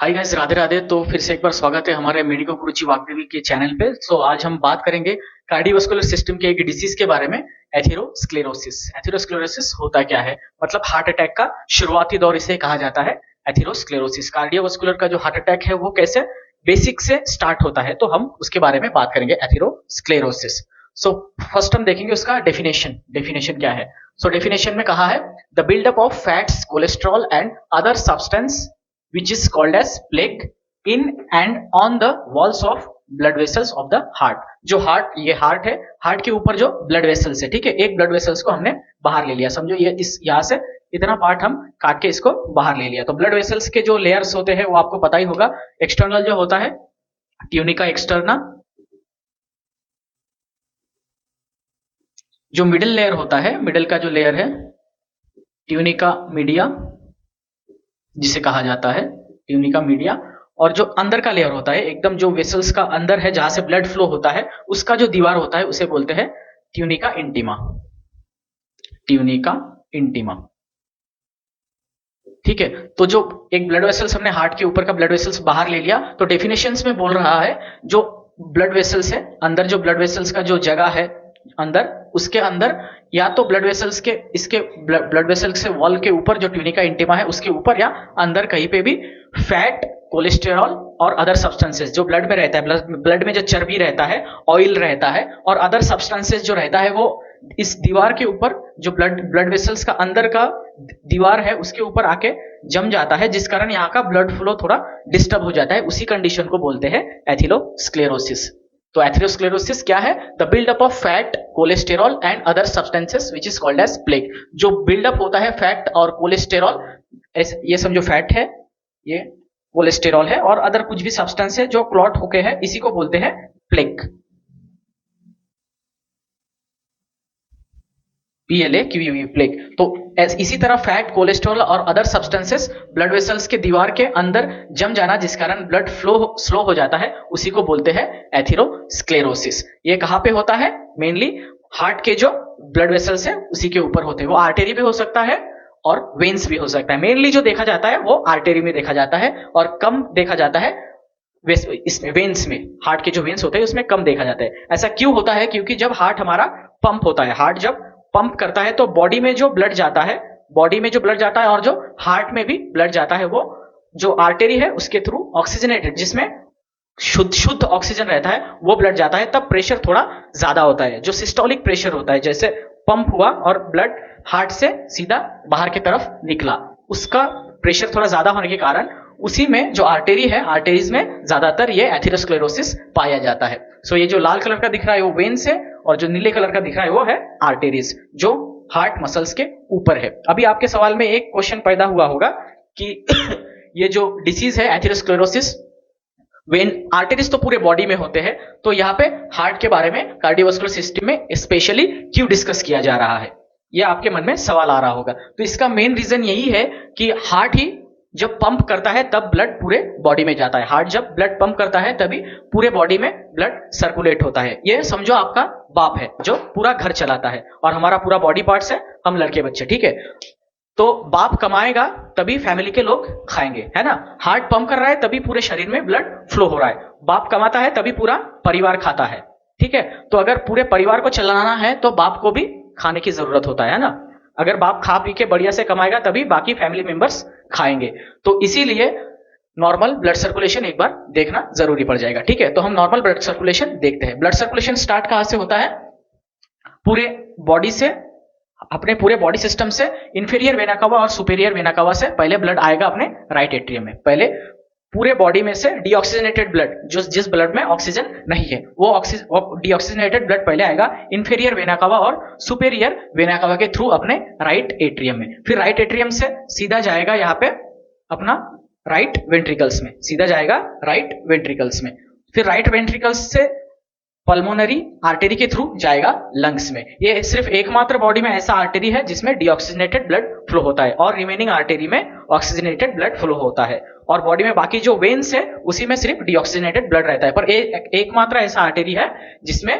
Hi guys, Radhe Radhe. तो फिर से एक बार स्वागत है हमारे मेडिको गुरुजी वाग्देवी के चैनल पे। आज हम बात करेंगे कार्डियोवास्कुलर सिस्टम के एक डिसीज के बारे में, एथेरोस्क्लेरोसिस। एथेरोस्क्लेरोसिस होता क्या है? मतलब हार्ट अटैक का शुरुआती दौर इसे कहा जाता है एथेरोस्क्लेरोसिस। कार्डियोवास्कुलर का जो हार्ट अटैक है वो कैसे बेसिक से स्टार्ट होता है, तो हम उसके बारे में बात करेंगे, एथेरोस्क्लेरोसिस। फर्स्ट हम देखेंगे उसका डेफिनेशन क्या है। डेफिनेशन में कहा है, the buildup of fats, cholesterol and other substance which is called as plaque in and on the walls of blood vessels of the heart। जो ये हार्ट है, हार्ट के ऊपर जो ब्लड वेसल्स है, ठीक है, एक ब्लड वेसल्स को हमने बाहर ले लिया, समझो ये इस यहां से इतना पार्ट हम काट के इसको बाहर ले लिया। तो ब्लड वेसल्स के जो लेयर्स होते हैं वो आपको पता ही होगा। एक्सटर्नल जो होता है ट्यूनिका एक्सटर्ना, जो मिडिल लेयर होता है, मिडिल का जो लेयर है ट्यूनिका मीडिया जिसे कहा जाता है ट्यूनिका मीडिया, और जो अंदर का लेयर होता है एकदम जो वेसल्स का अंदर है जहां से ब्लड फ्लो होता है, उसका जो दीवार होता है उसे बोलते हैं ट्यूनिका इंटीमा। ट्यूनिका इंटीमा, ठीक है। तो जो एक ब्लड वेसल्स हमने हार्ट के ऊपर का ब्लड वेसल्स बाहर ले लिया, तो डेफिनेशंस में बोल रहा है जो ब्लड वेसल्स है अंदर, जो ब्लड वेसल्स का जो जगह है अंदर, उसके अंदर या तो ब्लड वेसल्स के इसके ब्लड वेसल्स के वॉल के ऊपर जो ट्यूनिका इंटीमा है उसके ऊपर या अंदर कहीं पे भी फैट, कोलेस्टेरॉल और अदर सब्सटेंसेस जो ब्लड में रहता है, ब्लड में जो चर्बी रहता है, ऑयल रहता है और अदर सब्सटेंसेस जो रहता है, वो इस दीवार के ऊपर जो ब्लड वेसल्स का अंदर का दीवार है उसके ऊपर आके जम जाता है, जिस कारण यहाँ का ब्लड फ्लो थोड़ा डिस्टर्ब हो जाता है। उसी कंडीशन को बोलते हैं एथेरोस्क्लेरोसिस। तो एथेरोस्क्लेरोसिस क्या है? The buildup of fat, cholesterol and other substances which is called as plaque. जो बिल्डअप होता है फैट और कोलेस्टेरॉल, ये समझो फैट है, ये कोलेस्टेरॉल है और अदर कुछ भी सब्सटेंस है जो क्लॉट होके है, इसी को बोलते हैं प्लेक। PLAQUE, plaque. तो इसी तरह फैट, कोलेस्ट्रॉल और अदर सब्सटेंसेस ब्लड वेसल्स के दीवार के अंदर जम जाना, जिस कारण ब्लड फ्लो स्लो हो जाता है, उसी को बोलते हैं एथेरोस्क्लेरोसिस। ये कहां पे होता है? मेनली हार्ट के जो ब्लड वेसल्स है उसी के ऊपर होते हैं। वो आर्टेरी भी हो सकता है और वेन्स भी हो सकता है। मेनली जो देखा जाता है वो आर्टेरी में देखा जाता है और कम देखा जाता है इसमें वेन्स में। हार्ट के जो वेन्स होते हैं उसमें कम देखा जाता है। ऐसा क्यों होता है? क्योंकि जब हार्ट हमारा पंप होता है, हार्ट जब पंप करता है तो बॉडी में जो ब्लड जाता है, और जो हार्ट में भी ब्लड जाता है, वो जो आर्टेरी है उसके थ्रू ऑक्सीजनेटेड, जिसमें शुद्ध ऑक्सीजन रहता है, वो ब्लड जाता है। तब प्रेशर थोड़ा ज्यादा होता है, जो सिस्टोलिक प्रेशर होता है, जैसे पंप हुआ और ब्लड हार्ट से सीधा बाहर की तरफ निकला, उसका प्रेशर थोड़ा ज्यादा होने के कारण उसी में जो आर्टेरी है, आर्टेरीज में ज्यादातर ये एथेरोस्क्लेरोसिस पाया जाता है। ये जो लाल कलर का दिख रहा है वो वेन्स है और जो नीले कलर का दिख रहा है वो है आर्टेरीज, जो हार्ट मसल्स के ऊपर है। अभी आपके सवाल में एक क्वेश्चन पैदा हुआ होगा कि ये जो डिसीज है एथेरोस्क्लेरोसिस, वेन आर्टेरीज तो पूरे बॉडी में होते हैं, तो यहाँ पे हार्ट के बारे में, कार्डियोवास्कुलर सिस्टम में स्पेशली क्यों डिस्कस किया जा रहा है, ये आपके मन में सवाल आ रहा होगा। तो इसका मेन रीजन यही है कि हार्ट ही जब पंप करता है तब ब्लड पूरे बॉडी में जाता है। हार्ट जब ब्लड पंप करता है तभी पूरे बॉडी में ब्लड सर्कुलेट होता है। ये समझो आपका बाप है जो पूरा घर चलाता है और हमारा पूरा बॉडी पार्ट्स है, हम लड़के बच्चे, ठीक है। तो बाप कमाएगा तभी फैमिली के लोग खाएंगे, है ना। हार्ट पंप कर रहा है तभी पूरे शरीर में ब्लड फ्लो हो रहा है। बाप कमाता है तभी पूरा परिवार खाता है, ठीक है। तो अगर पूरे परिवार को चलाना है तो बाप को भी खाने की जरूरत होता है ना। अगर बाप खा पी के बढ़िया से कमाएगा तभी बाकी फैमिली मेंबर्स खाएंगे। तो इसीलिए नॉर्मल ब्लड सर्कुलेशन एक बार देखना जरूरी पड़ जाएगा, ठीक है। तो हम नॉर्मल ब्लड सर्कुलेशन देखते हैं। ब्लड सर्कुलेशन स्टार्ट कहां से होता है? पूरे बॉडी से, अपने पूरे बॉडी सिस्टम से इंफीरियर वेना कावा और सुपेरियर वेना कावा से पहले ब्लड आएगा अपने राइट एट्रियम में। पहले पूरे बॉडी में से डीऑक्सीजनेटेड ब्लड, जिस ब्लड में ऑक्सीजन नहीं है, वो डीऑक्सीजनेटेड ब्लड पहले आएगा इंफीरियर वेना कावा और सुपेरियर वेना कावा के थ्रू अपने राइट एट्रियम में। फिर राइट एट्रियम से सीधा जाएगा यहाँ पे अपना राइट वेंट्रिकल्स में, सीधा जाएगा राइट वेंट्रिकल्स में। फिर राइट वेंट्रिकल्स से पल्मोनरी आर्टेरी के थ्रू जाएगा लंग्स में। ये सिर्फ एकमात्र बॉडी में ऐसा आर्टेरी है जिसमें डीऑक्सीजनेटेड ब्लड फ्लो होता है और रिमेनिंग आर्टेरी में ऑक्सीजनेटेड ब्लड फ्लो होता है। और बॉडी में बाकी जो वेन्स है उसी में सिर्फ डीऑक्सीजनेटेड ब्लड रहता है। पर एकमात्र ऐसा आर्टेरी है जिसमें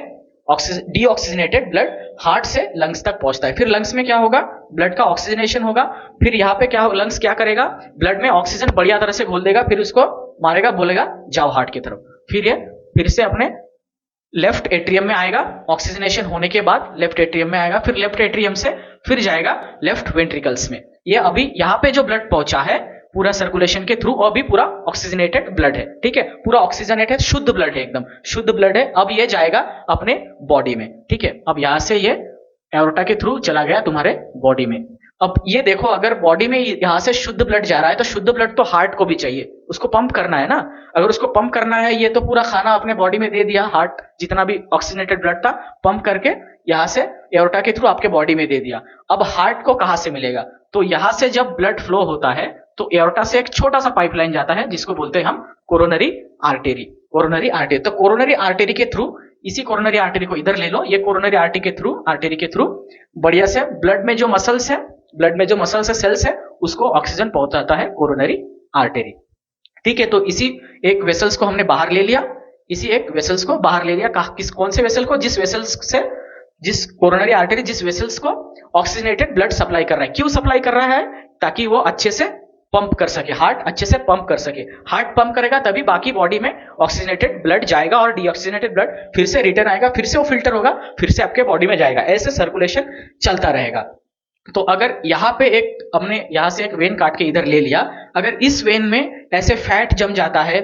डीऑक्सीजनेटेड ब्लड हार्ट से लंग्स तक पहुंचता है। फिर लंग्स में क्या होगा? ब्लड का ऑक्सीजनेशन होगा, फिर यहाँ पे क्या लंग्स क्या करेगा, ब्लड में ऑक्सीजन बढ़िया तरह से घोल देगा, फिर उसको मारेगा, बोलेगा जाओ हार्ट की तरफ। फिर ये फिर से अपने लेफ्ट एट्रियम में आएगा, ऑक्सीजनेशन होने के बाद लेफ्ट एट्रियम में आएगा, फिर लेफ्ट एट्रियम से फिर जाएगा लेफ्ट वेंट्रिकल्स में। ये अभी यहाँ पे जो ब्लड पहुंचा है पूरा सर्कुलेशन के थ्रू, अभी पूरा ऑक्सीजनेटेड ब्लड है, ठीक है, पूरा ऑक्सीजनेटेड शुद्ध ब्लड है, एकदम शुद्ध ब्लड है। अब ये जाएगा अपने बॉडी में, ठीक है। अब यहां से ये एओर्टा के थ्रू चला गया तुम्हारे बॉडी में। अब ये देखो, अगर बॉडी में यहां से शुद्ध ब्लड जा रहा है तो शुद्ध ब्लड तो हार्ट को भी चाहिए, उसको पंप करना है ना। अगर उसको पंप करना है, ये तो पूरा खाना अपने बॉडी में दे दिया, हार्ट जितना भी ऑक्सीजनेटेड ब्लड था पंप करके यहां से एओर्टा के थ्रू आपके बॉडी में दे दिया। अब हार्ट को कहां से मिलेगा, तो यहां से जब ब्लड फ्लो होता है तो एओर्टा से एक छोटा सा पाइपलाइन जाता है जिसको बोलते हैं हम कोरोनरी आर्टेरी। कोरोनरी आर्टेरी, तो कोरोनरी आर्टेरी के थ्रू, इसी कोरोनरी आर्टेरी को इधर ले लो, ये कोरोनरी आर्टेरी के थ्रू बढ़िया से ब्लड में जो मसल्स है, ब्लड में जो मसल्स है, सेल्स है, उसको ऑक्सीजन पहुंचाता है कोरोनरी आर्टेरी, ठीक है। तो इसी एक वेसल्स को हमने बाहर ले लिया, इसी एक वेसल्स को बाहर ले लिया, कौन से वेसल को, जिस वेसल्स से, जिस कोरोनरी आर्टेरी जिस वेसल्स को ऑक्सीजनेटेड ब्लड सप्लाई कर रहा है। क्यों सप्लाई कर रहा है, ताकि वो अच्छे से पंप कर सके, हार्ट अच्छे से पंप कर सके। हार्ट पंप करेगा तभी बाकी बॉडी में ऑक्सीजनेटेड ब्लड जाएगा और डीऑक्सीजनेटेड ब्लड फिर से रिटर्न आएगा, फिर से वो फिल्टर होगा, फिर से आपके बॉडी में जाएगा, ऐसे सर्कुलेशन चलता रहेगा। तो अगर यहां पे एक हमने यहां से एक वेन काट के इधर ले लिया, अगर इस वेन में ऐसे फैट जम जाता है,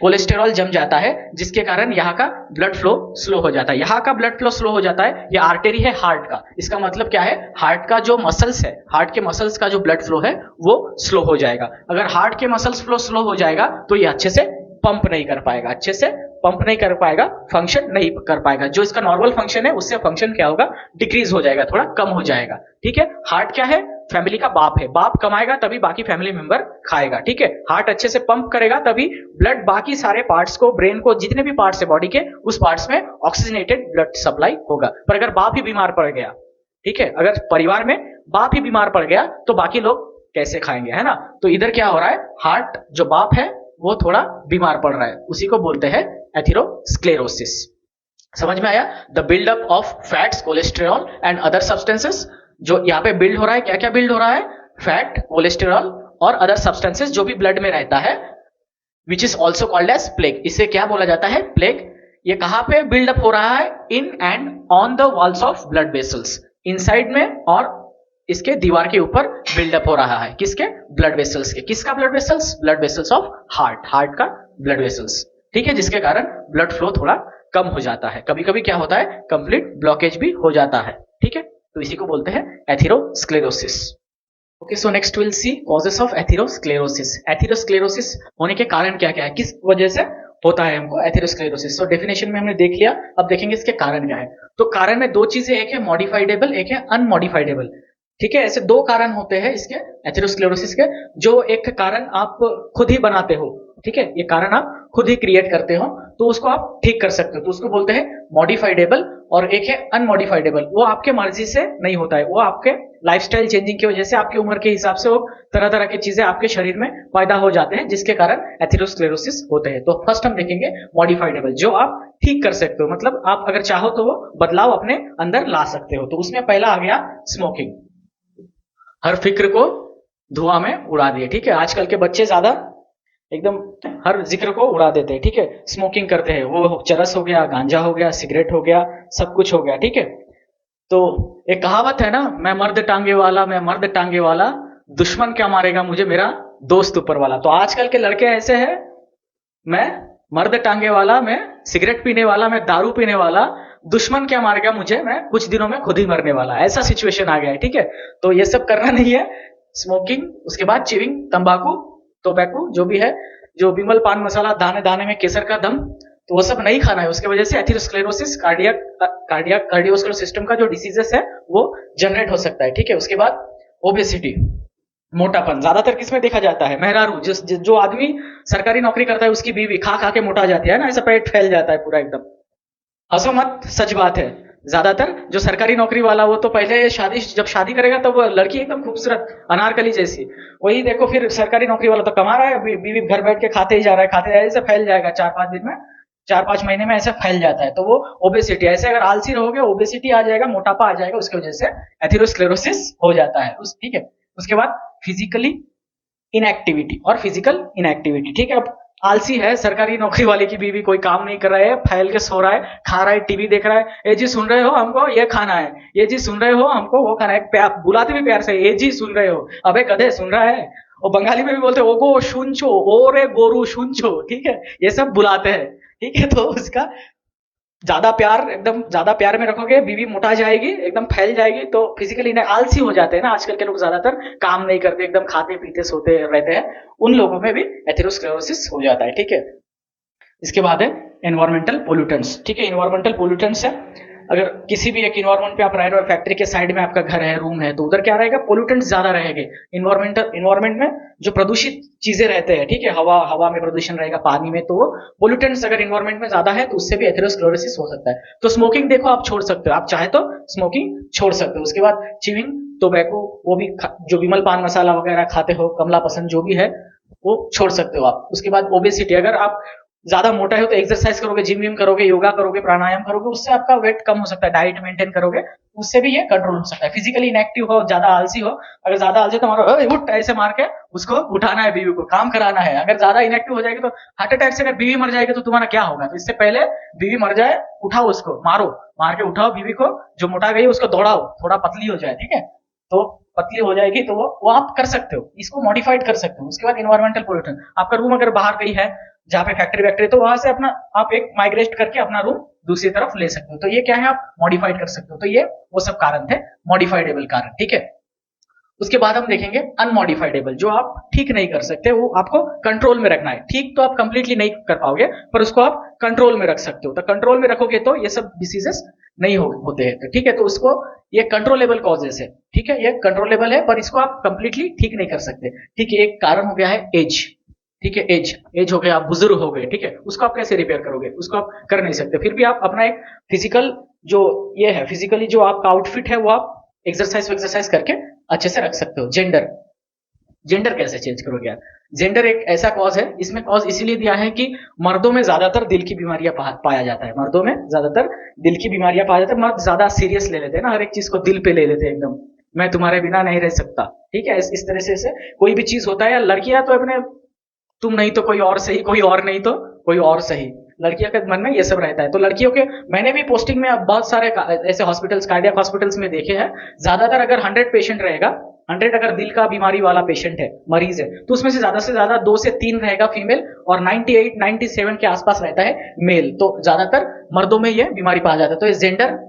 कोलेस्टेरॉल जम जाता है, जिसके कारण यहाँ का ब्लड फ्लो स्लो हो जाता है, यहाँ का ब्लड फ्लो स्लो हो जाता है, ये आर्टेरी है हार्ट का। इसका मतलब क्या है, हार्ट का जो मसल्स है, हार्ट के मसल्स का जो ब्लड फ्लो है वो स्लो हो जाएगा। अगर हार्ट के मसल्स फ्लो स्लो हो जाएगा तो ये अच्छे से पंप नहीं कर पाएगा, अच्छे से पंप नहीं कर पाएगा, फंक्शन नहीं कर पाएगा। जो इसका नॉर्मल फंक्शन है उससे फंक्शन क्या होगा, डिक्रीज हो जाएगा, थोड़ा कम हो जाएगा, ठीक है। हार्ट क्या है, फैमिली का बाप है, बाप कमाएगा तभी बाकी फैमिली मेंबर खाएगा, ठीक है। हार्ट अच्छे से पंप करेगा तभी ब्लड बाकी सारे पार्ट्स को, ब्रेन को, जितने भी पार्ट्स है बॉडी के, उस पार्ट्स में ऑक्सीजनेटेड ब्लड सप्लाई होगा। पर अगर बाप ही बीमार पड़ गया, ठीक है, अगर परिवार में बाप ही बीमार पड़ गया तो बाकी लोग कैसे खाएंगे, है ना। तो इधर क्या हो रहा है, हार्ट जो बाप है वो थोड़ा बीमार पड़ रहा है, उसी को बोलते हैं एथेरोस्क्लेरोसिस। समझ में आया। The buildup of fats, cholesterol and other substances, जो यहाँ पे बिल्ड हो रहा है, क्या क्या बिल्ड हो रहा है, फैट, कोलेस्टेरॉल और अदर सब्सटेंसेस जो भी ब्लड में रहता है, which is also called as plaque. इसे क्या बोला जाता है, प्लेग। ये कहां पे बिल्डअप हो रहा है, in and on the walls of blood vessels, inside में और इसके दीवार के ऊपर बिल्डअप हो रहा है, किसके, ब्लड वेसल्स के। किसका blood vessels, blood vessels of heart, heart का ब्लड वेसल्स, ठीक है, जिसके कारण ब्लड फ्लो थोड़ा कम हो जाता है। कभी कभी क्या होता है, कंप्लीट ब्लॉकेज भी हो जाता है, ठीक है। तो इसी को बोलते हैं atherosclerosis. Okay, so next will see causes of atherosclerosis. Atherosclerosis होने के कारण क्या क्या है, किस वजह से होता है हमको एथेरोस्क्लेरोसिस। सो डेफिनेशन में हमने देख लिया, अब देखेंगे इसके कारण क्या है। तो कारण में दो चीजें, एक है मॉडिफाइडेबल, एक है अनमॉडिफाइडेबल, ठीक है। ऐसे दो कारण होते हैं इसके एथेरोस्क्लेरोसिस के, जो एक कारण आप खुद ही बनाते हो, ठीक है, ये कारण आप खुद ही क्रिएट करते हो, तो उसको आप ठीक कर सकते हो, तो उसको बोलते हैं मॉडिफाइडेबल। और एक है अनमॉडिफाइडेबल, वो आपके मर्जी से नहीं होता है, वो आपके लाइफस्टाइल चेंजिंग की वजह से, आपकी उम्र के हिसाब से वो तरह तरह की चीजें आपके शरीर में पैदा हो जाते हैं, जिसके कारण एथेरोस्क्लेरोसिस होते हैं। तो फर्स्ट हम देखेंगे मॉडिफाइडेबल, जो आप ठीक कर सकते हो, मतलब आप अगर चाहो तो वो बदलाव अपने अंदर ला सकते हो। तो उसमें पहला आ गया स्मोकिंग। हर फिक्र को धुआं में उड़ा दिए, ठीक है। आजकल के बच्चे ज्यादा एकदम हर जिक्र को उड़ा देते हैं, ठीक है, स्मोकिंग करते हैं, वो चरस हो गया, गांजा हो गया, सिगरेट हो गया, सब कुछ हो गया, ठीक है। तो एक कहावत है ना, मैं मर्द टांगे वाला, मैं मर्द टांगे वाला, दुश्मन क्या मारेगा मुझे मेरा दोस्त ऊपर वाला। तो आजकल के लड़के ऐसे हैं, मैं मर्द टांगे वाला, मैं सिगरेट पीने वाला, मैं दारू पीने वाला, दुश्मन क्या मारेगा मुझे, मैं कुछ दिनों में खुद ही मरने वाला, ऐसा सिचुएशन आ गया है, ठीक है। तो ये सब करना नहीं है, स्मोकिंग, उसके बाद चिविंग, तंबाकू, टोबैको, जो भी है, जो विमल पान मसाला, दाने दाने में केसर का दम, तो वो सब नहीं खाना है। उसके वजह से एथेरोस्क्लेरोसिस, कार्डियोवास्कुलर सिस्टम का जो डिसीजेस है वो जनरेट हो सकता है, ठीक है। उसके बाद ओबेसिटी, मोटापन, ज्यादातर किसमें देखा जाता है, मेहरारू, जो आदमी सरकारी नौकरी करता है उसकी बीवी खा खा के मोटा जाती है ना, ऐसा पेट फैल जाता है पूरा एकदम। हंसो मत, सच बात है। ज्यादातर जो सरकारी नौकरी वाला, वो तो पहले जब शादी करेगा तो वो लड़की एकदम खूबसूरत अनारकली जैसी, वही देखो फिर सरकारी नौकरी वाला तो कमा रहा है, बीवी घर बैठ के खाते ही जा रहा है, खाते जाए से फैल जाएगा 4-5 दिन में, 4-5 महीने में ऐसे फैल जाता है, तो वो ओबेसिटी। ऐसे अगर आलसी रहोगे ओबेसिटी आ जाएगा, मोटापा आ जाएगा, उसकी वजह से एथेरोस्क्लेरोसिस हो जाता है। ठीक है। उसके बाद फिजिकली इनएक्टिविटी और फिजिकल इनएक्टिविटी। ठीक है। अब आलसी है, सरकारी नौकरी वाले की बीवी, कोई काम नहीं कर रहा है, फैल के सो रहा है, खा रहा है, टीवी देख रहा है, ये जी सुन रहे हो हमको ये खाना है, ये जी सुन रहे हो हमको वो खाना है, प्यार बुलाते भी प्यार से, ये जी सुन रहे हो, अबे गधे सुन रहा है। और बंगाली में भी बोलते हैं ओगो सुनचो, ओ रे गोरू सुनचो। ठीक है, ये सब बुलाते हैं। ठीक है, तो उसका ज्यादा प्यार, एकदम ज्यादा प्यार में रखोगे, बीवी मोटा जाएगी, एकदम फैल जाएगी, तो फिजिकली आलसी हो जाते हैं ना आजकल के लोग, ज्यादातर काम नहीं करते, एकदम खाते पीते सोते रहते हैं, उन लोगों में भी एथेरोस्क्लेरोसिस हो जाता है। ठीक है। इसके बाद है एनवायरमेंटल पोल्यूटेंट्स। ठीक है, एनवायरमेंटल पोल्यूटेंट्स है, अगर किसी भी एक इन्वायरमेंट पे आप रह रहे हो, फैक्ट्री के साइड में आपका घर है, रूम है, तो उधर क्या रहेगा, पोल्यूटेंट्स ज्यादा रहेंगे। इन्वायरमेंट में जो प्रदूषित चीजें रहते हैं, ठीक है, हवा में प्रदूषण रहेगा, पानी में, तो पोल्यूटेंट्स अगर इन्वायरमेंट में ज्यादा है तो उससे भी एथेरोस्क्लेरोसिस हो सकता है। तो स्मोकिंग देखो आप छोड़ सकते हो, आप चाहे तो स्मोकिंग छोड़ सकते हो। उसके बाद च्यूइंग टोबैको, वो भी जो विमल पान मसाला वगैरह खाते हो, कमला पसंद जो भी है वो छोड़ सकते हो आप। उसके बाद ओबेसिटी, अगर आप ज्यादा मोटा हो तो एक्सरसाइज करोगे, जिम विम करोगे, योगा करोगे, प्राणायाम करोगे, उससे आपका वेट कम हो सकता है, डाइट मेंटेन करोगे, उससे भी ये कंट्रोल हो सकता है। फिजिकली इनएक्टिव हो, ज्यादा आलसी हो, अगर ज्यादा आलसी तो मारो उठ, ऐसे मार के उसको उठाना है, बीवी को काम कराना है। अगर ज्यादा इनएक्टिव हो जाएगी तो हार्ट अटैक से अगर बीवी मर जाएगी तो तुम्हारा क्या होगा। तो इससे पहले बीवी मर जाए, उठाओ उसको, मार के उठाओ बीवी को, जो मोटा गई उसको दौड़ाओ, थोड़ा पतली हो जाए। ठीक है, तो पतली हो जाएगी तो वो आप कर सकते हो, इसको मॉडिफाइड कर सकते हो। उसके बाद इन्वायरमेंटल पोल्यूशन, आपका रूम अगर बाहर कहीं है जहाँ पे फैक्ट्री वैक्ट्री, तो वहां से अपना आप एक माइग्रेट करके अपना रूम दूसरी तरफ ले सकते हो। तो ये क्या है, आप मॉडिफाइड कर सकते हो। तो ये वो सब कारण थे, मॉडिफाइडेबल कारण। ठीक है। उसके बाद हम देखेंगे अनमॉडिफाइडेबल, जो आप ठीक नहीं कर सकते, वो आपको कंट्रोल में रखना है। ठीक तो आप कंप्लीटली नहीं कर पाओगे, पर उसको आप कंट्रोल में रख सकते हो। तो कंट्रोल में रखोगे तो ये सब डिसीजेस नहीं होते हैं। तो ठीक है, तो उसको ये कंट्रोलेबल कॉजेस है। ठीक है, ये कंट्रोलेबल है, पर इसको आप कंप्लीटली ठीक नहीं कर सकते। ठीक है, एक कारण हो गया है एज। ठीक है, एज हो गया, आप बुजुर्ग हो गए। ठीक है, उसको आप कैसे रिपेयर करोगे, उसको आप कर नहीं सकते। फिर भी आप अपना एक फिजिकल जो ये है, फिजिकली जो आपका आउटफिट है, वो आप एक्सरसाइज करके अच्छे से रख सकते हो। जेंडर कैसे चेंज करोगे यार, जेंडर एक ऐसा कॉज है, इसमें कॉज इसीलिए दिया है कि मर्दों में ज्यादातर दिल की बीमारियां पाया जाता है, मर्दों में ज्यादातर दिल की बीमारियां पाया जाता है। मर्द ज्यादा सीरियस ले लेते हैं ना, हर एक चीज को दिल पे ले लेते हैं एकदम, मैं तुम्हारे बिना नहीं रह सकता। ठीक है, इस तरह से कोई भी चीज होता है। या लड़कियां तो अपने तुम नहीं तो कोई और सही, कोई और नहीं तो कोई और सही, लड़कियों के मन में ये सब रहता है। तो लड़कियों के, मैंने भी पोस्टिंग में अब बहुत सारे ऐसे हॉस्पिटल्स, कार्डियक हॉस्पिटल्स में देखे हैं, ज्यादातर अगर 100 पेशेंट रहेगा, 100 अगर दिल का बीमारी वाला पेशेंट है, मरीज है, तो उसमें से ज्यादा 2 से 3 रहेगा फीमेल, और 98-97 के आसपास रहता है मेल। तो ज्यादातर मर्दों में ये बीमारी पाया जाता है। तो ये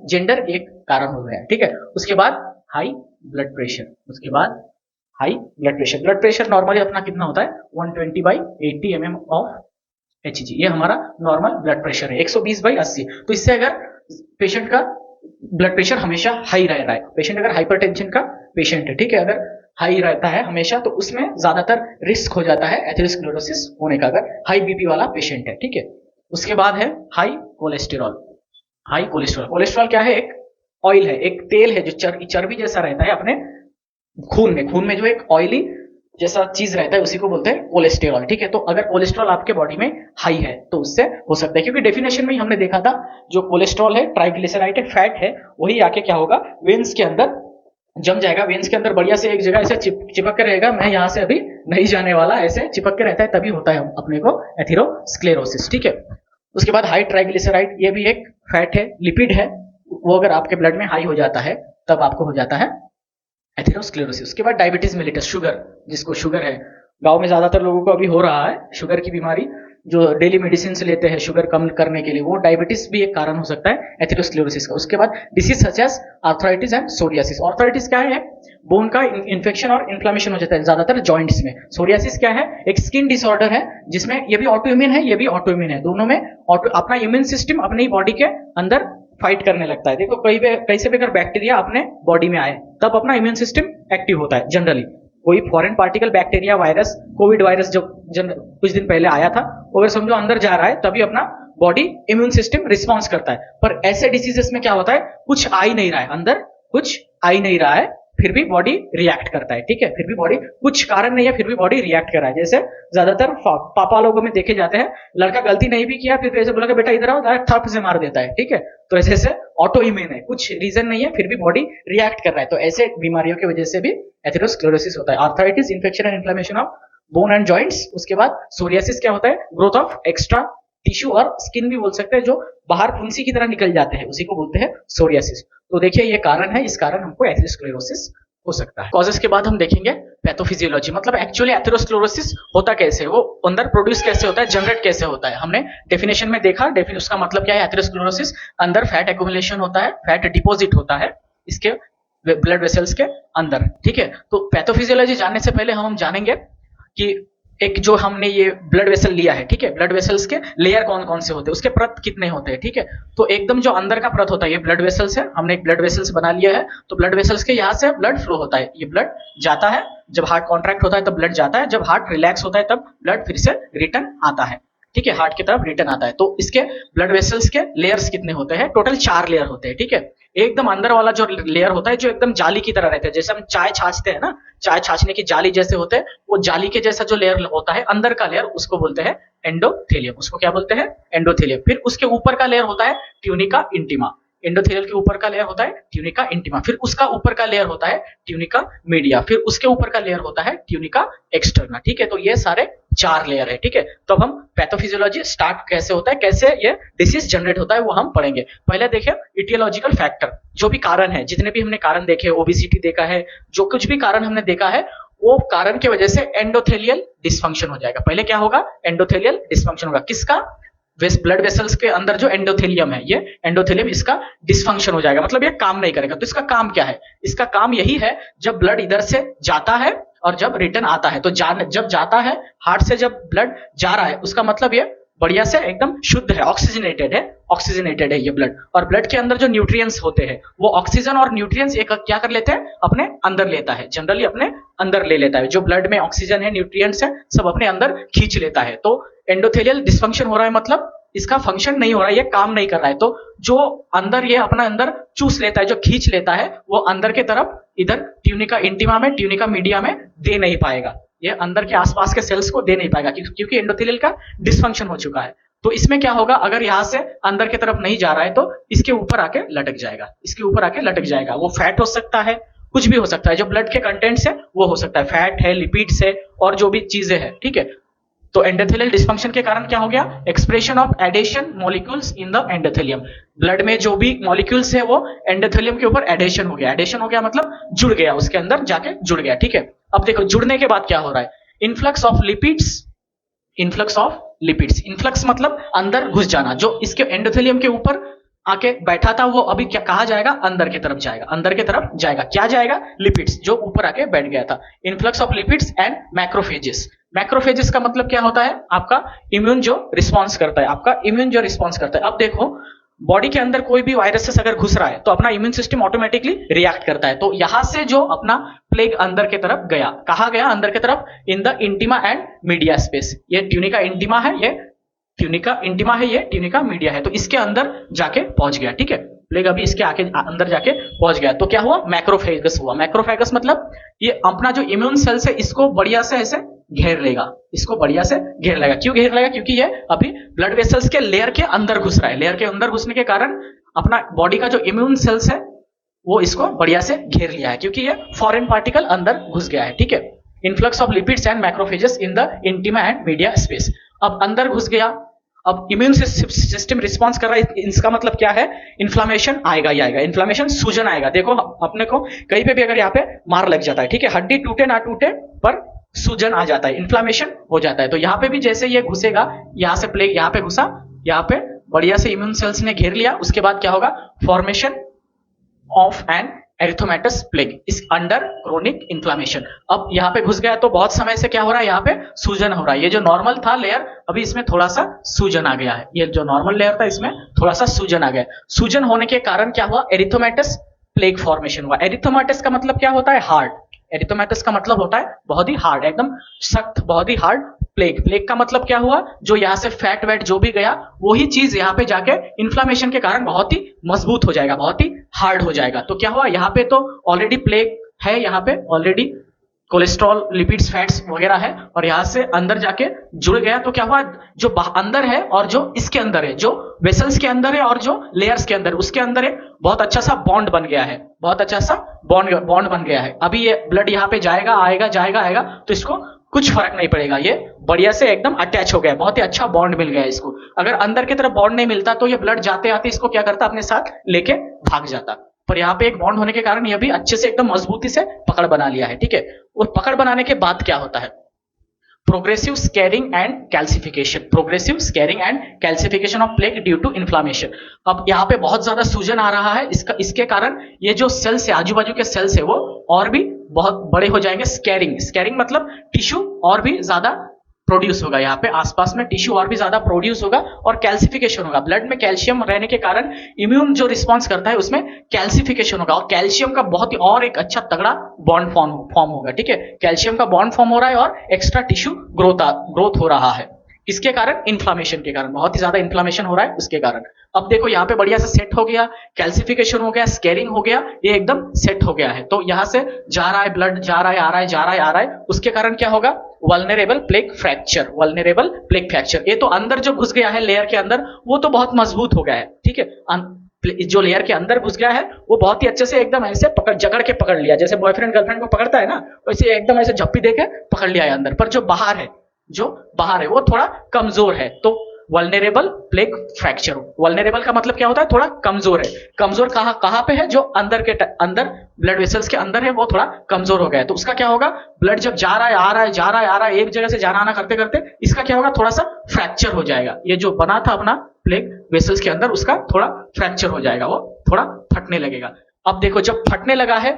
जेंडर एक कारण हो गया। ठीक है। उसके बाद हाई ब्लड प्रेशर। उसके बाद हाई ब्लड प्रेशर नॉर्मली अपना कितना होता है, 120/80 mm ऑफ Hg, ये हमारा नॉर्मल ब्लड प्रेशर है, 120/80। तो इससे अगर पेशेंट का ब्लड प्रेशर हमेशा हाई रह रहा है, पेशेंट अगर हाइपरटेंशन का पेशेंट है, ठीक है, अगर हाई रहता है हमेशा, तो उसमें ज्यादातर रिस्क हो जाता है एथेरोस्क्लेरोसिस होने का, अगर हाई बीपी वाला पेशेंट है। ठीक है। उसके बाद है हाई कोलेस्टेरॉल। कोलेस्ट्रॉल क्या है, एक ऑयल है, एक तेल है जो चर्बी जैसा रहता है अपने खून में जो एक ऑयली जैसा चीज रहता है, उसी को बोलते हैं कोलेस्टेरॉल। ठीक है, तो अगर कोलेस्ट्रॉल आपके बॉडी में हाई है तो उससे हो सकता है, क्योंकि डेफिनेशन में ही हमने देखा था, जो कोलेस्ट्रॉल है ट्राइग्लिसराइड है, फैट है, वही आके क्या होगा, वेन्स के अंदर जम जाएगा, वेन्स के अंदर बढ़िया से एक जगह ऐसे चिपक के रहेगा, मैं यहां से अभी नहीं जाने वाला, ऐसे चिपक के रहता है, तभी होता है अपने को एथेरोस्क्लेरोसिस। ठीक है। उसके बाद हाई ट्राइग्लिसराइड, ये भी एक फैट है, लिपिड है, वो अगर आपके ब्लड में हाई हो जाता है तब आपको हो जाता है एथेरोस्क्लेरोसिस। उसके बाद डायबिटीज मेलिटस, शुगर, जिसको शुगर है, गांव में ज्यादातर लोगों को अभी हो रहा है शुगर की बीमारी, जो डेली मेडिसिन से लेते हैं शुगर कम करने के लिए, वो डायबिटीज भी एक कारण हो सकता है एथेरोस्क्लेरोसिस का। उसके बाद disease such as arthritis and psoriasis. Arthritis क्या है, बोन का इन्फेक्शन और इन्फ्लेमेशन हो जाता है ज्यादातर जॉइंट्स में। सोरियासिस क्या है, एक स्किन डिसऑर्डर है, जिसमें ये भी ऑटोइम्यून है, ये भी ऑटोइम्यून है, दोनों में अपना इम्यून सिस्टम अपनी बॉडी के अंदर फाइट करने लगता है। देखो कहीं से भी अगर बैक्टीरिया अपने बॉडी में आए तब अपना इम्यून सिस्टम एक्टिव होता है जनरली। कोई foreign particle, bacteria, virus, Covid virus जो कुछ दिन पहले आया था, अगर समझो अंदर जा रहा है तभी अपना बॉडी इम्यून सिस्टम रिस्पॉन्स करता है। पर ऐसे डिसीजेस में क्या होता है, कुछ आ ही नहीं रहा है अंदर, कुछ आ ही नहीं रहा है, फिर भी बॉडी रिएक्ट करता है, ठीक है, फिर भी बॉडी, कुछ कारण नहीं है फिर भी बॉडी रिएक्ट कर रहा है। जैसे ज्यादातर पापा लोगों में देखे जाते हैं, लड़का गलती नहीं भी किया फिर भी ऐसे बोला कि बेटा इधर आओ, डायरेक्ट थप से मार देता है, ठीक है। तो ऐसे से ऑटो इम्यून है, कुछ रीजन नहीं है फिर भी बॉडी रिएक्ट कर रहा है। तो ऐसे बीमारियों की वजह से भी एथेरोस्क्लेरोसिस होता है। Arthritis, infection and inflammation of bone and joints. उसके बाद सोरियासिस क्या होता है, ग्रोथ ऑफ एक्स्ट्रा टिश्यू और स्किन भी बोल सकते हैं, जो बाहर फुंसी की तरह निकल जाते हैं, उसी को बोलते हैं सोरियासिस। तो देखिए ये कारण है, इस कारण हमको एथेरोस्क्लेरोसिस हो सकता है। कॉजेस के बाद हम देखेंगे पैथोफिजियोलॉजी, मतलब एक्चुअली एथेरोस्क्लेरोसिस होता कैसे, वो अंदर प्रोड्यूस कैसे होता है, जनरेट कैसे होता है। हमने डेफिनेशन में देखा, उसका मतलब क्या है, एथेरोस्क्लेरोसिस अंदर फैट एक्यूमुलेशन होता है, फैट डिपॉजिट होता है इसके ब्लड वेसल्स के अंदर, ठीक है। तो पैथोफिजियोलॉजी जानने से पहले हम जानेंगे कि एक जो हमने ये ब्लड वेसल लिया है, ठीक है, ब्लड वेसल्स के लेयर कौन कौन से होते हैं, उसके परत कितने होते हैं, ठीक है। तो एकदम जो अंदर का परत होता है, ये ब्लड वेसल्स है, हमने एक ब्लड वेसल्स बना लिया है। तो ब्लड वेसल्स के यहाँ से ब्लड फ्लो होता है, ये ब्लड जाता है, जब हार्ट कॉन्ट्रैक्ट होता है तब ब्लड जाता है, जब हार्ट रिलैक्स होता है तब ब्लड फिर से रिटर्न आता है, ठीक है, हार्ट की तरफ रिटर्न आता है। तो इसके ब्लड वेसल्स के लेयर्स कितने होते हैं, टोटल 4 लेयर होते हैं, ठीक है। एकदम अंदर वाला जो लेयर होता है, जो एकदम जाली की तरह रहता है, जैसे हम चाय छाछते हैं ना, चाय छाछने की जाली जैसे होते हैं, वो जाली के जैसा जो लेयर होता है अंदर का लेयर, उसको बोलते हैं एंडोथेलियम। उसको क्या बोलते हैं, एंडोथेलियम। फिर उसके ऊपर का लेयर होता है ट्यूनिका इंटीमा। एंडोथेलियल के ऊपर का लेयर होता है ट्यूनिका इंटीमा। फिर उसका ऊपर का लेयर होता है ट्यूनिका मीडिया। फिर उसके ऊपर का लेयर होता है ट्यूनिका एक्सटर्ना, ठीक है। तो ये सारे 4 लेयर है, ठीक है। तो अब हम पैथोफिजियोलॉजी स्टार्ट कैसे होता है, कैसे ये डिसीज जनरेट होता है, वो हम पढ़ेंगे। पहले देखें इटियोलॉजिकल फैक्टर, जो भी कारण है, जितने भी हमने कारण देखे, ओबेसिटी देखा है, जो कुछ भी कारण हमने देखा है, वो कारण की वजह से एंडोथेलियल डिसफंक्शन हो जाएगा। पहले क्या होगा, एंडोथेलियल डिसफंक्शन होगा, किसका, ब्लड वेसल्स के अंदर जो एंडोथेलियम है, ये एंडोथेलियम इसका डिसफंक्शन हो जाएगा, मतलब ये काम नहीं करेगा। तो इसका काम क्या है, इसका काम यही है, जब ब्लड इधर से जाता है और जब रिटर्न आता है, तो जब जाता है हार्ट से, जब ब्लड जा रहा है, उसका मतलब ये बढ़िया से एकदम शुद्ध है, ऑक्सीजनेटेड है ये ब्लड। और ब्लड के अंदर जो न्यूट्रिएंट्स होते हैं, वो ऑक्सीजन और न्यूट्रिएंट्स एक क्या कर लेते हैं, अपने अंदर लेता है, जनरली अपने अंदर ले लेता है। जो ब्लड में ऑक्सीजन है, न्यूट्रिएंट्स है, सब अपने अंदर खींच लेता है। तो एंडोथेलियल डिसफंक्शन हो रहा है, मतलब इसका फंक्शन नहीं हो रहा है, ये काम नहीं कर रहा है। तो जो अंदर ये अपना अंदर चूस लेता है, जो खींच लेता है, वो अंदर के तरफ इधर ट्यूनिका इंटीमा में, ट्यूनिका मीडिया में दे नहीं पाएगा, ये अंदर के आसपास के सेल्स को दे नहीं पाएगा, क्योंकि एंडोथेलियल का डिसफंक्शन हो चुका है। तो इसमें क्या होगा, अगर यहां से अंदर की तरफ नहीं जा रहा है, तो इसके ऊपर आके लटक जाएगा, इसके ऊपर आके लटक जाएगा। वो फैट हो सकता है, कुछ भी हो सकता है, जो ब्लड के कंटेंट्स है वो हो सकता है, फैट है, लिपिड्स है, और जो भी चीजें हैं, ठीक है। तो एंडोथेलियल डिसफंक्शन के कारण क्या हो गया, expression of adhesion molecules in the endothelium. Blood में जो भी मॉलिक्यूल्स है, वो एंडोथेलियम के ऊपर एडेशन हो गया। एडेशन हो गया मतलब जुड़ गया, उसके अंदर जाके जुड़ गया, ठीक है। अब देखो जुड़ने के बाद क्या हो रहा है, इन्फ्लक्स ऑफ लिपिड्स, इन्फ्लक्स मतलब अंदर घुस जाना। जो इसके एंडोथेलियम के ऊपर आके बैठा था, वो अभी क्या कहा जाएगा, अंदर की तरफ जाएगा, अंदर की तरफ जाएगा। क्या जाएगा, लिपिड्स, जो ऊपर आके बैठ गया था। Influx of lipids and macrophages. Macrophages का मतलब क्या होता है, आपका इम्यून जो रिस्पॉन्स करता है, आपका इम्यून जो रिस्पॉन्स करता है। अब देखो बॉडी के अंदर कोई भी वायरस अगर घुस रहा है, तो अपना इम्यून सिस्टम ऑटोमेटिकली रिएक्ट करता है। तो यहां से जो अपना प्लेग अंदर की तरफ गया, कहा गया, अंदर की तरफ, in the intima and media space. ये ट्यूनिका इंटीमा है, ये ट्यूनिका इंटीमा है, ये ट्यूनिका मीडिया है। तो इसके अंदर जाके पहुंच गया, ठीक है, प्लेग अभी इसके आके अंदर जाके पहुंच गया। तो क्या हुआ, मैक्रोफेगस हुआ। मैक्रोफेगस मतलब ये अपना जो इम्यून सेल्स है, इसको बढ़िया से ऐसे घेर लेगा, इसको बढ़िया से घेर लेगा। क्यों घेर लेगा, क्योंकि ये अभी ब्लड वेसल्स के लेयर के अंदर घुस रहा है। लेयर के अंदर घुसने के कारण अपना बॉडी का जो इम्यून सेल्स है, वो इसको बढ़िया से घेर लिया है, क्योंकि ये फॉरेन पार्टिकल अंदर घुस गया है, ठीक है। Influx of lipids and macrophages in the intima and media space. अब अंदर घुस गया, अब इम्यून सिस्टम रिस्पॉन्स कर रहा है, इसका मतलब क्या है, इन्फ्लामेशन आएगा ही आएगा, इन्फ्लामेशन, सूजन आएगा। देखो अपने को कहीं पे भी अगर यहाँ पे मार लग जाता है, ठीक है, हड्डी टूटे ना टूटे पर सूजन आ जाता है, इन्फ्लामेशन हो जाता है। तो यहाँ पे भी जैसे ये घुसेगा, यहाँ से प्लेग यहाँ पे घुसा, यहाँ पे बढ़िया से इम्यून सेल्स ने घेर लिया। उसके बाद क्या होगा, फॉर्मेशन ऑफ एन एरिथोमेटस प्लेग इस अंडर क्रोनिक इन्फ्लामेशन। अब यहाँ पे घुस गया, तो बहुत समय से क्या हो रहा है, यहाँ पे सूजन हो रहा है। ये जो नॉर्मल था लेयर, अभी इसमें थोड़ा सा सूजन आ गया है। ये जो नॉर्मल लेयर था, इसमें थोड़ा सा सूजन आ गया। सूजन होने के कारण क्या हुआ, एरिथोमेटस प्लेग फॉर्मेशन हुआ। एरिथोमेटस का मतलब क्या होता है, हार्ड। एरिथोमेटस का मतलब होता है बहुत ही हार्ड, एकदम सख्त, बहुत ही हार्ड। प्लेग का मतलब क्या हुआ, जो यहाँ से फैट वेट जो भी गया, वही चीज यहाँ पे जाके इन्फ्लामेशन के कारण बहुत ही मजबूत हो जाएगा, बहुत ही हार्ड हो जाएगा। तो क्या हुआ, यहाँ पे तो ऑलरेडी प्लेग है यहाँ पे ऑलरेडी कोलेस्ट्रॉल, लिपिड्स, फैट्स वगैरह है, और यहां से अंदर जाके जुड़ गया तो क्या हुआ, जो अंदर है और जो इसके अंदर है, जो वेसल्स के अंदर है और जो लेयर्स के अंदर, उसके अंदर एक बहुत अच्छा सा बॉन्ड बन गया है, बहुत अच्छा सा बॉन्ड बन गया है। अभी ये ब्लड यहाँ पे जाएगा, आएगा, जाएगा, आएगा, तो इसको कुछ फर्क नहीं पड़ेगा, ये बढ़िया से एकदम अटैच हो गया, बहुत ही अच्छा बॉन्ड मिल गया इसको। अगर अंदर की तरफ बॉन्ड नहीं मिलता तो ये ब्लड जाते आते इसको क्या करता, अपने साथ लेके भाग जाता, पर यहाँ पे एक बॉन्ड होने के कारण ये भी अच्छे से एकदम मजबूती से पकड़ बना लिया है, ठीक है। और पकड़ बनाने के बाद क्या होता है, progressive scarring and calcification, progressive scarring and calcification of plaque due to inflammation. अब यहाँ पे बहुत ज्यादा सूजन आ रहा है, इसके कारण ये जो सेल्स है, आजू बाजू के सेल्स है, वो और भी बहुत बड़े हो जाएंगे। स्कैरिंग मतलब टिश्यू और भी ज्यादा प्रोड्यूस होगा, यहाँ पे आसपास में टिश्यू और भी ज्यादा प्रोड्यूस होगा, और कैल्सिफिकेशन होगा। ब्लड में कैल्शियम रहने के कारण इम्यून जो रिस्पॉन्स करता है उसमें कैल्सिफिकेशन होगा, और कैल्शियम का बहुत ही और एक अच्छा तगड़ा बॉन्ड फॉर्म होगा, ठीक है। कैल्शियम का बॉन्ड फॉर्म हो रहा है और एक्स्ट्रा टिश्यू ग्रोथ हो रहा है, किसके कारण, इन्फ्लामेशन के कारण, बहुत ही ज्यादा इन्फ्लामेशन हो रहा है उसके कारण। अब देखो यहाँ पे बढ़िया से सेट हो गया, कैल्सिफिकेशन हो गया, स्कैरिंग हो गया, ये एकदम सेट हो गया है। तो यहाँ से जा रहा है ब्लड, जा रहा है, आ रहा है, जा रहा है, आ रहा है, उसके कारण क्या होगा, vulnerable plaque fracture, vulnerable plaque fracture. ये तो अंदर जो घुस गया है लेयर के अंदर, वो तो बहुत मजबूत हो गया है, ठीक है। जो लेयर के अंदर घुस गया है वो बहुत ही अच्छे से एकदम ऐसे जकड़ के पकड़ लिया, जैसे बॉयफ्रेंड गर्लफ्रेंड को पकड़ता है ना, वैसे एकदम ऐसे झप्पी देके पकड़ लिया है अंदर। पर जो बाहर है वो थोड़ा कमजोर है, तो वल्नरेबल प्लेक फ्रैक्चर। वल्नरेबल का मतलब क्या होता है, थोड़ा कमजोर है। कमजोर कहां पे है, जो अंदर ब्लड वेसल्स के अंदर है, वो थोड़ा कमजोर हो गया है। तो उसका क्या होगा, ब्लड जब जा रहा है, आ रहा है, जा रहा है, आ रहा है, एक जगह से जाना आना करते करते इसका क्या होगा, थोड़ा सा फ्रैक्चर हो जाएगा। ये जो बना था अपना प्लेक वेसल्स के अंदर, उसका थोड़ा फ्रैक्चर हो जाएगा, वो थोड़ा फटने लगेगा। अब देखो, जब फटने लगा है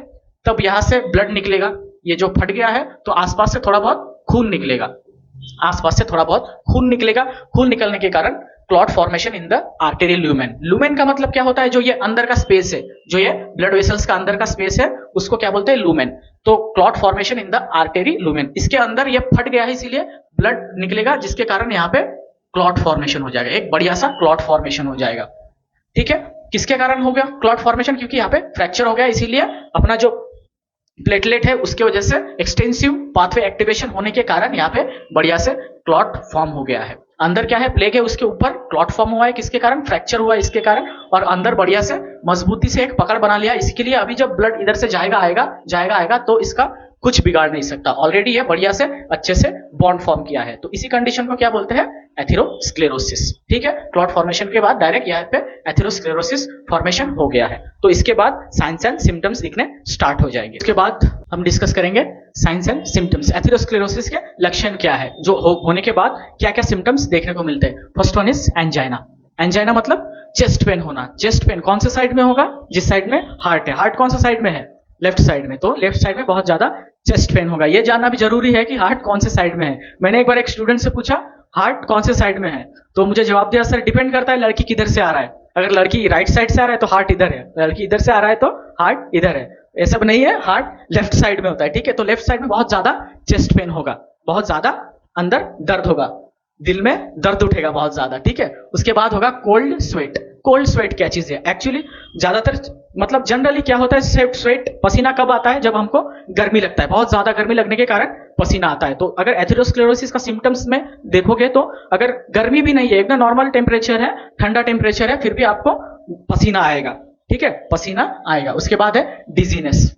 तब यहां से ब्लड निकलेगा, ये जो फट गया है तो आसपास से थोड़ा बहुत खून निकलेगा, आसपास से थोड़ा बहुत खून निकलेगा। खून निकलने के कारण clot formation in the artery lumen. Lumen का मतलब क्या होता है, जो ये अंदर का स्पेस है, जो ये ब्लड वेसल्स का अंदर का स्पेस है, उसको क्या बोलते हैं, लुमेन। तो clot formation in the artery lumen, इसके अंदर ये फट गया है, इसीलिए ब्लड निकलेगा, जिसके कारण यहाँ पे क्लॉट फॉर्मेशन हो जाएगा, एक बढ़िया सा क्लॉट फॉर्मेशन हो जाएगा, ठीक है। किसके कारण हो गया क्लॉट फॉर्मेशन, क्योंकि यहाँ पे फ्रैक्चर हो गया, इसीलिए अपना जो प्लेटलेट है उसके वजह से एक्सटेंसिव पाथवे एक्टिवेशन होने के कारण यहाँ पे बढ़िया से क्लॉट फॉर्म हो गया है। अंदर क्या है, प्लेग है, उसके ऊपर क्लॉट फॉर्म हुआ है, किसके कारण, फ्रैक्चर हुआ है इसके कारण, और अंदर बढ़िया से मजबूती से एक पकड़ बना लिया। इसके लिए अभी जब ब्लड इधर से जाएगा आएगा तो इसका कुछ बिगाड़ नहीं सकता, ऑलरेडी ये बढ़िया से अच्छे से बॉन्ड फॉर्म किया है। तो इसी कंडीशन को क्या बोलते हैं, एथेरोस्क्लेरोसिस, ठीक है। क्लॉट फॉर्मेशन के बाद डायरेक्ट यहाँ पे एथेरोस्क्लेरोसिस फॉर्मेशन हो गया है। तो इसके बाद साइंस एंड सिम्टम्स दिखने स्टार्ट हो जाएंगे। इसके बाद हम डिस्कस करेंगे साइंस एंड सिम्टम्स, एथेरोस्क्लेरोसिस के लक्षण क्या है, जो होने के बाद क्या क्या सिम्टम्स देखने को मिलते हैं। First one is angina. Angina मतलब चेस्ट पेन होना। चेस्ट पेन कौन से साइड में होगा, जिस साइड में हार्ट है। हार्ट कौन सा साइड में है, लेफ्ट साइड में, तो लेफ्ट साइड में बहुत ज्यादा चेस्ट पेन होगा। ये जानना भी जरूरी है कि हार्ट कौन से साइड में है। मैंने एक बार एक स्टूडेंट से पूछा हार्ट कौन से साइड में है, तो मुझे जवाब दिया, सर डिपेंड करता है लड़की किधर से आ रहा है। अगर लड़की राइट साइड से आ रहा है तो हार्ट इधर है, लड़की इधर से आ रहा है तो हार्ट इधर है। ये सब नहीं है, हार्ट लेफ्ट साइड में होता है, ठीक है। तो लेफ्ट साइड में बहुत ज्यादा चेस्ट पेन होगा, बहुत ज्यादा अंदर दर्द होगा, दिल में दर्द उठेगा बहुत ज्यादा, ठीक है। उसके बाद होगा कोल्ड स्वेट। कोल्ड स्वेट क्या चीज है, एक्चुअली ज्यादातर मतलब जनरली क्या होता है, स्वेट पसीना कब आता है, जब हमको गर्मी लगता है, बहुत ज्यादा गर्मी लगने के कारण पसीना आता है। तो अगर एथेरोस्क्लेरोसिस का सिम्टम्स में देखोगे तो अगर गर्मी भी नहीं है, एकदम नॉर्मल टेम्परेचर है, ठंडा टेम्परेचर है, फिर भी आपको पसीना आएगा, ठीक है, पसीना आएगा। उसके बाद है डिजीनेस।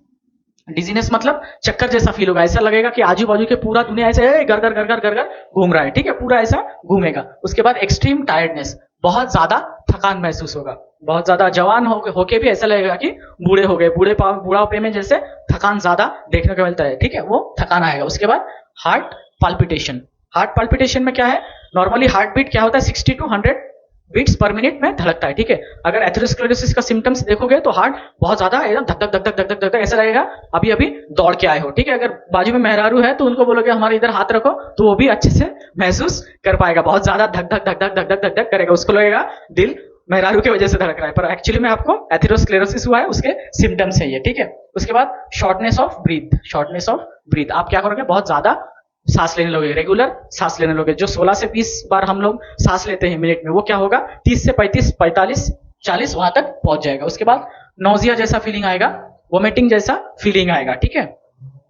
डिजीनेस मतलब चक्कर जैसा फील होगा, ऐसा लगेगा कि आजू बाजू के पूरा दुनिया ऐसे गर गर गर गर गर गर घूम रहा है, ठीक है, पूरा ऐसा घूमेगा। उसके बाद एक्सट्रीम टायर्डनेस, बहुत ज्यादा थकान महसूस होगा, बहुत ज्यादा जवान होके भी ऐसा लगेगा कि बूढ़े हो गए, बुढ़ापे में जैसे थकान ज्यादा देखने को मिलता है, ठीक है, वो थकान आएगा। उसके बाद हार्ट पाल्पिटेशन। हार्ट पाल्पिटेशन में क्या है, नॉर्मली हार्ट बीट क्या होता है, 60 to 100 बीट्स पर मिनट में धड़कता है, ठीक है। अगर एथेरोस्क्लेरोसिस का सिम्टम्स देखोगे तो हार्ट बहुत ज्यादा एकदम धक धक धक धक धक धक धक ऐसा लगेगा अभी अभी दौड़ के आए हो, ठीक है। अगर बाजू में मेहरारू है तो उनको बोलोगे हमारे इधर हाथ रखो, तो वो भी अच्छे से महसूस कर पाएगा, बहुत ज्यादा धक धक धक धक धक धक धक धक करेगा, उसको लगेगा दिल मेहरारू की वजह से धड़क रहा है, पर एक्चुअली में आपको एथेरोस्क्लेरोसिस हुआ है, उसके सिम्टम्स है ये, ठीक है। उसके बाद shortness of breath. Shortness of breath, आप क्या करोगे, बहुत ज्यादा सांस लेने लोगे, रेगुलर सांस लेने लोगे। जो 16 से 20 बार हम लोग सांस लेते हैं मिनट में, वो क्या होगा 30 से 35 45 40 वहां तक पहुंच जाएगा। उसके बाद नोजिया जैसा फीलिंग आएगा, वोमिटिंग जैसा फीलिंग आएगा, ठीक है।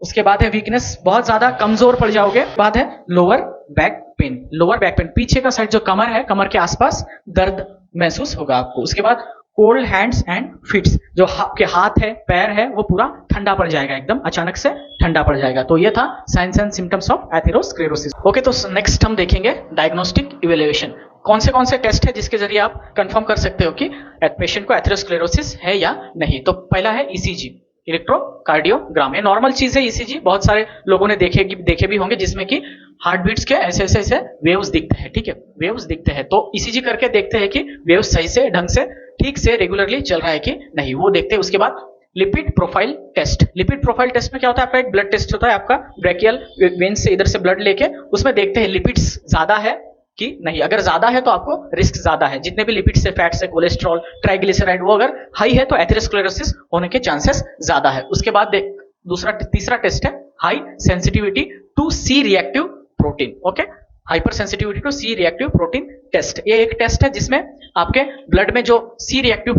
उसके बाद है वीकनेस, बहुत ज्यादा कमजोर पड़ जाओगे। बाद है lower back pain, lower back pain पीछे का साइड जो कमर है, कमर के आसपास दर्द महसूस होगा आपको। उसके बाद कोल्ड हैंड्स एंड फीट्स, जो आपके हाथ है पैर है वो पूरा ठंडा पड़ जाएगा, एकदम अचानक से ठंडा पड़ जाएगा। तो ये था science and symptoms of atherosclerosis. Okay, तो नेक्स्ट हम देखेंगे डायग्नोस्टिक इवेल्युएशन। कौन से टेस्ट है जिसके जरिए आप कंफर्म कर सकते हो कि पेशेंट को एथेरोस्क्लेरोसिस है या नहीं। तो पहला है ईसीजी, इलेक्ट्रोकार्डियोग्राम। ये नॉर्मल चीज है ईसीजी, बहुत सारे लोगों ने देखे भी होंगे, जिसमें कि हार्ट बीट्स के ऐसे वेव्स दिखते हैं, ठीक है, वेव्स दिखते हैं। तो ईसीजी करके देखते हैं कि वेव्स सही से ढंग से ठीक से रेगुलरली चल रहा है कि नहीं, वो देखते हैं। उसके बाद lipid profile test, lipid profile test में क्या होता है, आपका एक ब्लड टेस्ट होता है, आपका ब्रैकियल वेन्स से इधर से ब्लड लेके उसमें देखते हैं लिपिड्स ज्यादा है कि नहीं। अगर ज्यादा है तो आपको रिस्क ज्यादा है, जितने भी लिपिड्स है, फैट्स है, कोलेस्ट्रॉल, ट्राइग्लिसराइड, वो अगर हाई है तो एथेरोस्क्लेरोसिस होने के चांसेस ज्यादा है। उसके बाद तीसरा टेस्ट है high sensitivity to C reactive protein. Okay, hyper sensitivity to C reactive protein test, ये एक टेस्ट है जिसमें आपके ब्लड में जो सी रिएक्टिव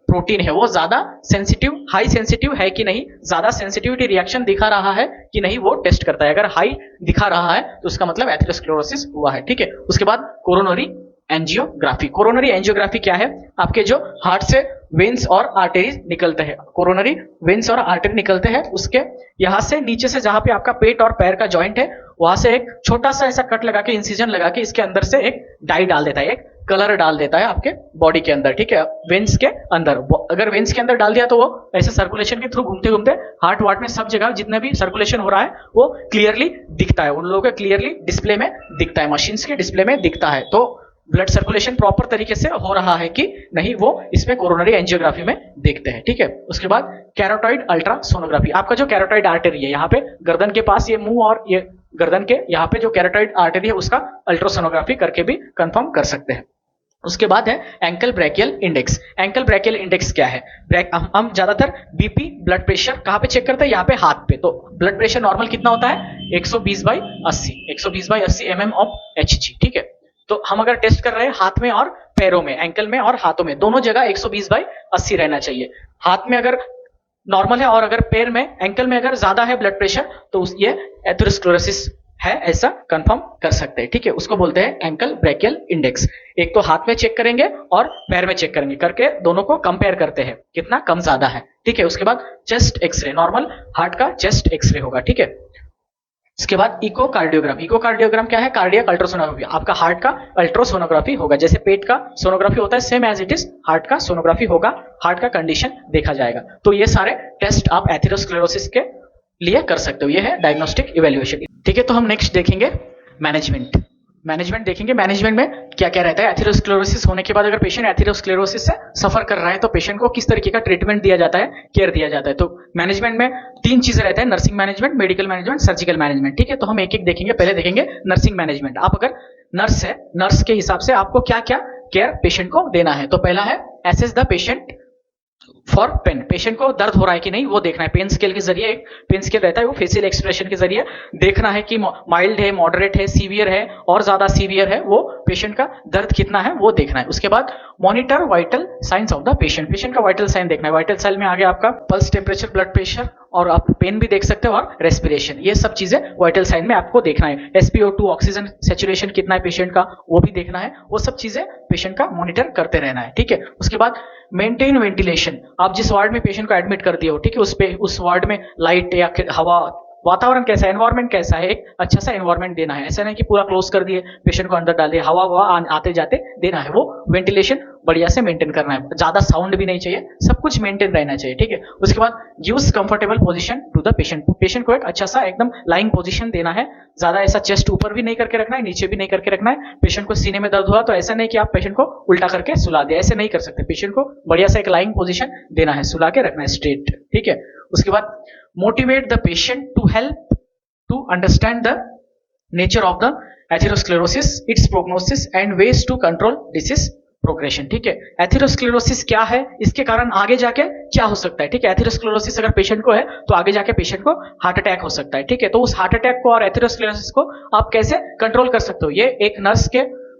प्रोटीन है वो ज्यादा सेंसिटिव, हाई सेंसिटिव है कि नहीं, ज्यादा सेंसिटिविटी रिएक्शन दिखा रहा है कि नहीं, वो टेस्ट करता है। अगर हाई दिखा रहा है तो उसका मतलब एथेरोस्क्लेरोसिस हुआ है, ठीक है। उसके बाद कोरोनरी एंजियोग्राफी, कोरोनरी एंजियोग्राफी क्या है, आपके जो हार्ट से वेन्स और आर्टरीज निकलते हैं, कोरोनरी वेन्स और आर्टरी निकलते हैं, उसके यहां से नीचे से जहां पे आपका पेट और पैर का जॉइंट है, वहां से एक छोटा सा ऐसा कट लगा के, इंसिजन लगा के इसके अंदर से एक डाई डाल देता है, एक कलर डाल देता है आपके बॉडी के अंदर, ठीक है, वेन्स के अंदर। अगर वेन्स के अंदर डाल दिया तो वो ऐसे सर्कुलेशन के थ्रू घूमते घूमते हार्ट वार्ट में सब जगह जितने भी सर्कुलेशन हो रहा है वो क्लियरली दिखता है, उन लोगों को क्लियरली डिस्प्ले में दिखता है, मशीन्स के डिस्प्ले में दिखता है। तो ब्लड सर्कुलेशन प्रॉपर तरीके से हो रहा है कि नहीं, वो इसमें कोरोनरी एंजियोग्राफी में देखते हैं, ठीक है। उसके बाद कैरोटाइड अल्ट्रासोनोग्राफी, आपका जो कैरोटाइड आर्टरी है यहाँ पे गर्दन के पास, ये मुंह और ये गर्दन के यहाँ पे जो कैरोटाइड आर्टरी है उसका अल्ट्रासोनोग्राफी करके भी कंफर्म कर सकते हैं। उसके बाद है ankle brachial index. Ankle brachial index क्या है, हम ज्यादातर बीपी ब्लड प्रेशर कहाँ पे चेक करते हैं, यहाँ पे हाथ पे। तो ब्लड प्रेशर नॉर्मल कितना होता है, 120/80 mm ऑफ Hg, ठीक है। तो हम अगर टेस्ट कर रहे हैं हाथ में और पैरों में, एंकल में और हाथों में, दोनों जगह 120/80 रहना चाहिए। हाथ में अगर नॉर्मल है और अगर पैर में, एंकल में अगर ज्यादा है ब्लड प्रेशर तो ये एथेरोस्क्लेरोसिस है, ऐसा कंफर्म कर सकते हैं, ठीक है। उसको बोलते हैं एंकल ब्रैकियल इंडेक्स। एक तो हाथ में चेक करेंगे और पैर में चेक करेंगे, करके दोनों को कंपेयर करते हैं कितना कम ज्यादा है, ठीक है। उसके बाद चेस्ट एक्सरे, नॉर्मल हार्ट का चेस्ट एक्सरे होगा, ठीक है। इसके बाद इकोकार्डियोग्राम, इकोकार्डियोग्राम क्या है, कार्डियक अल्ट्रासोनोग्राफी, आपका हार्ट का अल्ट्रासोनोग्राफी होगा, जैसे पेट का सोनोग्राफी होता है same as it is heart का सोनोग्राफी होगा, हार्ट का कंडीशन देखा जाएगा। तो ये सारे टेस्ट आप एथेरोस्क्लेरोसिस के लिए कर सकते हो, ये है डायग्नोस्टिक इवैल्यूएशन, ठीक है। तो हम नेक्स्ट देखेंगे मैनेजमेंट देखेंगे। मैनेजमेंट में क्या क्या रहता है, एथेरोस्क्लेरोसिस होने के बाद अगर पेशेंट एथेरोस्क्लेरोसिस से सफर कर रहा है तो पेशेंट को किस तरीके का ट्रीटमेंट दिया जाता है, केयर दिया जाता है। तो मैनेजमेंट में 3 चीजें रहते हैं, nursing management, medical management, surgical management, ठीक है। तो हम एक एक देखेंगे। पहले देखेंगे नर्सिंग मैनेजमेंट। आप अगर नर्स है, नर्स के हिसाब से आपको क्या क्या केयर पेशेंट को देना है। तो पहला है assess the patient for pain, patient को दर्द हो रहा है कि नहीं वो देखना है। पेन स्केल के जरिए, एक पेन स्केल रहता है, वो फेशियल एक्सप्रेशन के जरिए देखना है कि माइल्ड है, मॉडरेट है, सीवियर है और ज्यादा सीवियर है, वो पेशेंट का दर्द कितना है वो देखना है। उसके बाद monitor vital science of the patient, patient का वाइटल साइन देखना है। वाइटल साइन में आगे आपका पल्स, टेम्परेचर, ब्लड प्रेशर और आप पेन भी देख सकते हो और रेस्पिरेशन, ये सब चीजें वाइटल साइन में आपको देखना है। SpO2 ऑक्सीजन सैचुरेशन कितना है पेशेंट का वो भी देखना है, वो सब चीजें पेशेंट का मॉनिटर करते रहना है, ठीक है। उसके बाद मेंटेन वेंटिलेशन, आप जिस वार्ड में पेशेंट को एडमिट कर दिए हो, ठीक है, उस वार्ड में लाइट या हवा, वातावरण कैसा है, एनवायरमेंट कैसा है, एक अच्छा सा एनवायरमेंट देना है। ऐसा नहीं कि पूरा क्लोज कर दिए, पेशेंट को अंदर डाल दिए, हवा आते जाते देना है, वो वेंटिलेशन बढ़िया से मेंटेन करना है, ज्यादा साउंड भी नहीं चाहिए, सब कुछ मेंटेन रहना चाहिए, ठीक है। उसके बाद use comfortable position to the patient, patient को एक अच्छा सा एकदम लाइंग पोजीशन देना है, ज्यादा ऐसा चेस्ट ऊपर भी नहीं करके रखना है, नीचे भी नहीं करके रखना है। पेशेंट को सीने में दर्द हुआ तो ऐसा नहीं कि आप पेशेंट को उल्टा करके सुला दिया, ऐसे नहीं कर सकते, पेशेंट को बढ़िया सा एक लाइंग पोजीशन देना है, सुला के रखना है स्ट्रेट, ठीक है। उसके बाद motivate the patient to help to understand the nature of the atherosclerosis, its prognosis and ways to control disease progression, ठीक है। एथेरोस्क्लेरोसिस क्या है, इसके कारण आगे जाके क्या हो सकता है, ठीक है। एथेरोस्क्लेरोसिस अगर पेशेंट को है तो आगे जाके पेशेंट को हार्ट अटैक हो सकता है, ठीक है। तो उस हार्ट अटैक को और एथेरोस्क्लेरोसिस को आप कैसे कंट्रोल कर सकते हो, ये एक नर्स के